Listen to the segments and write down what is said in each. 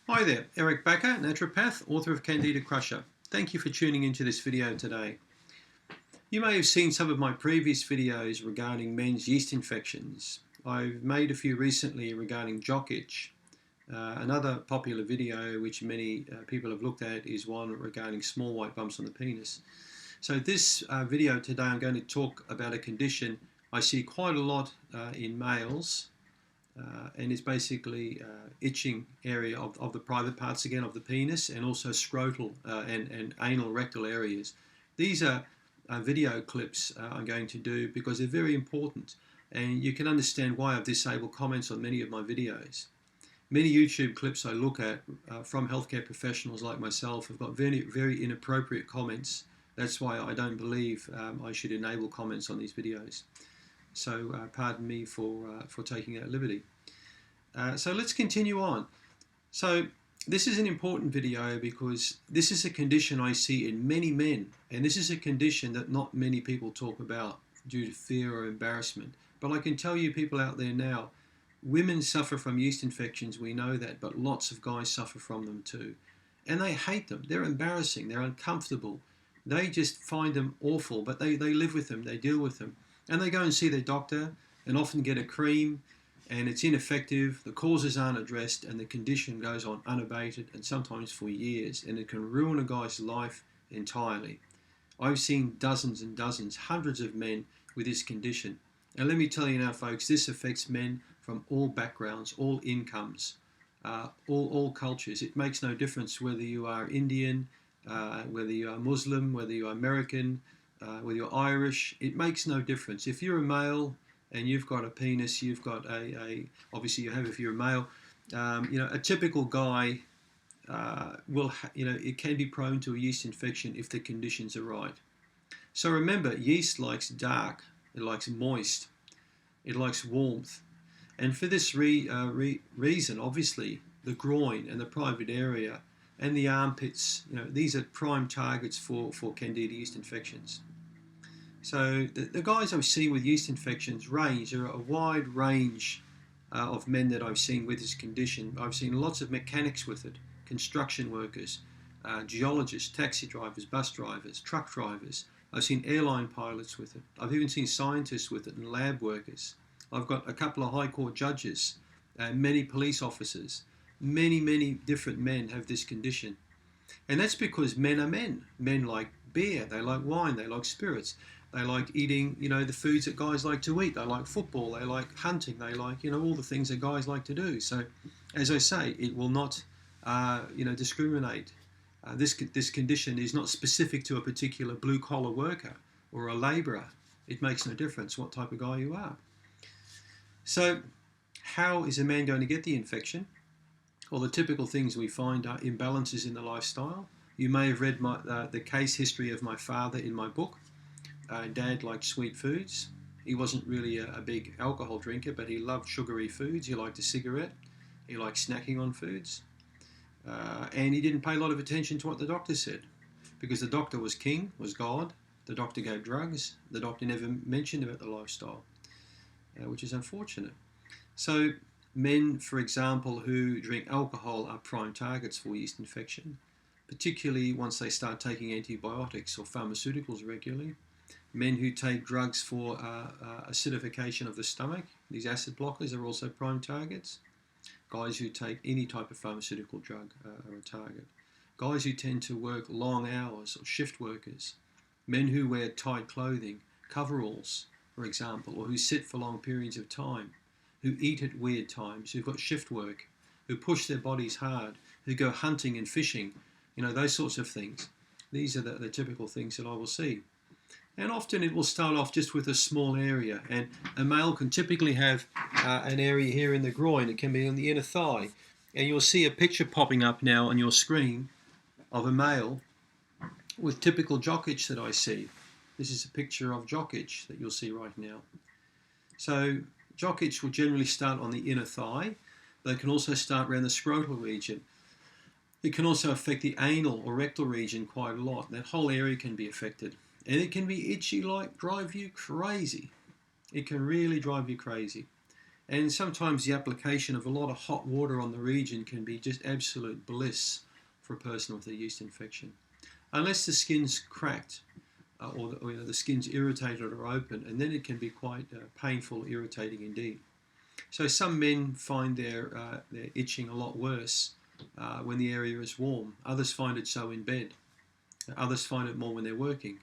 Hi there, Eric Bakker, naturopath, author of Candida Crusher. Thank you for tuning into this video today. You may have seen some of my previous videos regarding men's yeast infections. I've made a few recently regarding jock itch. Another popular video which many people have looked at is one regarding small white bumps on the penis. So this video today I'm going to talk about a condition I see quite a lot in males. And it's basically itching area of the private parts again of the penis, and also scrotal and anal rectal areas. These are video clips I'm going to do because they're very important, and you can understand why I've disabled comments on many of my videos. Many YouTube clips I look at from healthcare professionals like myself have got very, very inappropriate comments. That's why I don't believe I should enable comments on these videos. So pardon me for taking that liberty. So let's continue on. So this is an important video because this is a condition I see in many men, and this is a condition that not many people talk about due to fear or embarrassment. But I can tell you, people out there now, women suffer from yeast infections, we know that, but lots of guys suffer from them too. And they hate them. They're embarrassing. They're uncomfortable. They just find them awful, but they live with them. They deal with them. And they go and see their doctor and often get a cream, and it's ineffective, the causes aren't addressed, and the condition goes on unabated and sometimes for years, and it can ruin a guy's life entirely. I've seen dozens and dozens, hundreds of men with this condition. And let me tell you now, folks, this affects men from all backgrounds, all incomes, all cultures. It makes no difference whether you are Indian, whether you are Muslim, whether you are American, whether you're Irish. It makes no difference. If you're a male and you've got a penis, you've got obviously you have if you're a male, a typical guy it can be prone to a yeast infection if the conditions are right. So remember, yeast likes dark, it likes moist, it likes warmth. And for this reason, obviously, the groin and the private area and the armpits, these are prime targets for Candida yeast infections. So the guys I've seen with yeast infections range. There are a wide range of men that I've seen with this condition. I've seen lots of mechanics with it, construction workers, geologists, taxi drivers, bus drivers, truck drivers. I've seen airline pilots with it. I've even seen scientists with it and lab workers. I've got a couple of high court judges, many police officers. Many different men have this condition. And that's because men are men. Men like beer, they like wine, they like spirits. They like eating, the foods that guys like to eat. They like football, they like hunting, they like, all the things that guys like to do. So, as I say, it will not, discriminate. This condition is not specific to a particular blue-collar worker or a labourer. It makes no difference what type of guy you are. So, how is a man going to get the infection? Well, the typical things we find are imbalances in the lifestyle. You may have read the case history of my father in my book. Dad liked sweet foods. He wasn't really a big alcohol drinker, but he loved sugary foods. He liked a cigarette. He liked snacking on foods. And he didn't pay a lot of attention to what the doctor said, because the doctor was king, was God. The doctor gave drugs. The doctor never mentioned about the lifestyle, which is unfortunate. So men, for example, who drink alcohol are prime targets for yeast infection, particularly once they start taking antibiotics or pharmaceuticals regularly. Men who take drugs for acidification of the stomach, these acid blockers, are also prime targets. Guys who take any type of pharmaceutical drug are a target. Guys who tend to work long hours, or shift workers. Men who wear tight clothing, coveralls, for example, or who sit for long periods of time, who eat at weird times, who've got shift work, who push their bodies hard, who go hunting and fishing, those sorts of things. These are the typical things that I will see. And often it will start off just with a small area, and a male can typically have an area here in the groin. It can be on the inner thigh, and you'll see a picture popping up now on your screen of a male with typical jock itch that I see. This is a picture of jock itch that you'll see right now. So jock itch will generally start on the inner thigh, but it can also start around the scrotal region. It can also affect the anal or rectal region quite a lot. That whole area can be affected. And it can be itchy, like drive you crazy. It can really drive you crazy. And sometimes the application of a lot of hot water on the region can be just absolute bliss for a person with a yeast infection. Unless the skin's cracked or the skin's irritated or open, and then it can be quite painful, irritating indeed. So some men find their itching a lot worse when the area is warm. Others find it so in bed. Others find it more when they're working.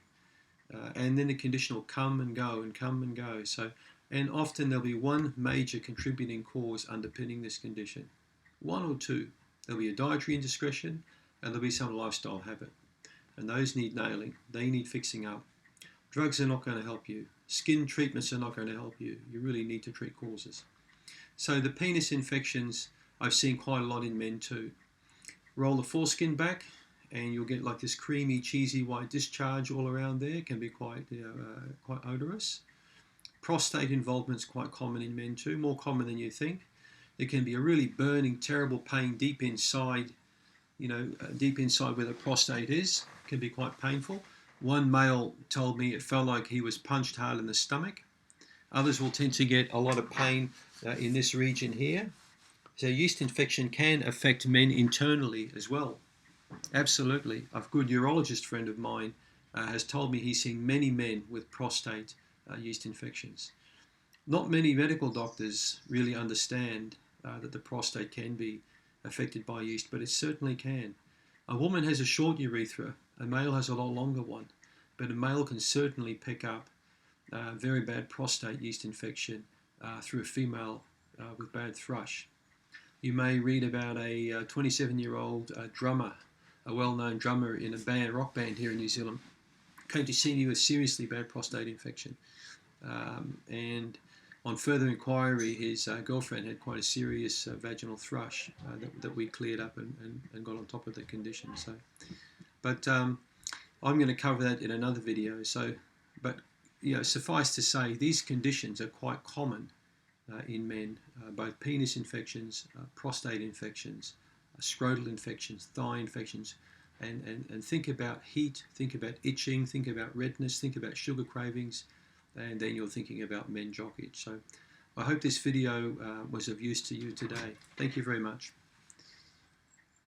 And then the condition will come and go and come and go. And often there'll be one major contributing cause underpinning this condition. One or two. There'll be a dietary indiscretion and there'll be some lifestyle habit. And those need nailing. They need fixing up. Drugs are not going to help you. Skin treatments are not going to help you. You really need to treat causes. So the penis infections I've seen quite a lot in men too. Roll the foreskin back and you'll get like this creamy, cheesy white discharge all around there. It can be quite odorous. Prostate involvement is quite common in men too, more common than you think. There can be a really burning, terrible pain deep inside, deep inside where the prostate is. It can be quite painful. One male told me it felt like he was punched hard in the stomach. Others will tend to get a lot of pain in this region here. So yeast infection can affect men internally as well. Absolutely. A good urologist friend of mine has told me he's seen many men with prostate yeast infections. Not many medical doctors really understand that the prostate can be affected by yeast, but it certainly can. A woman has a short urethra, a male has a lot longer one, but a male can certainly pick up very bad prostate yeast infection through a female with bad thrush. You may read about a 27-year-old drummer, a well-known drummer in a rock band here in New Zealand, came to see me with seriously bad prostate infection. And on further inquiry, his girlfriend had quite a serious vaginal thrush that we cleared up and got on top of the condition. But I'm going to cover that in another video. But suffice to say, these conditions are quite common in men, both penis infections, prostate infections, scrotal infections, thigh infections, and think about heat, think about itching, think about redness, think about sugar cravings, and then you're thinking about men jock itch. So I hope this video was of use to you today. Thank you very much.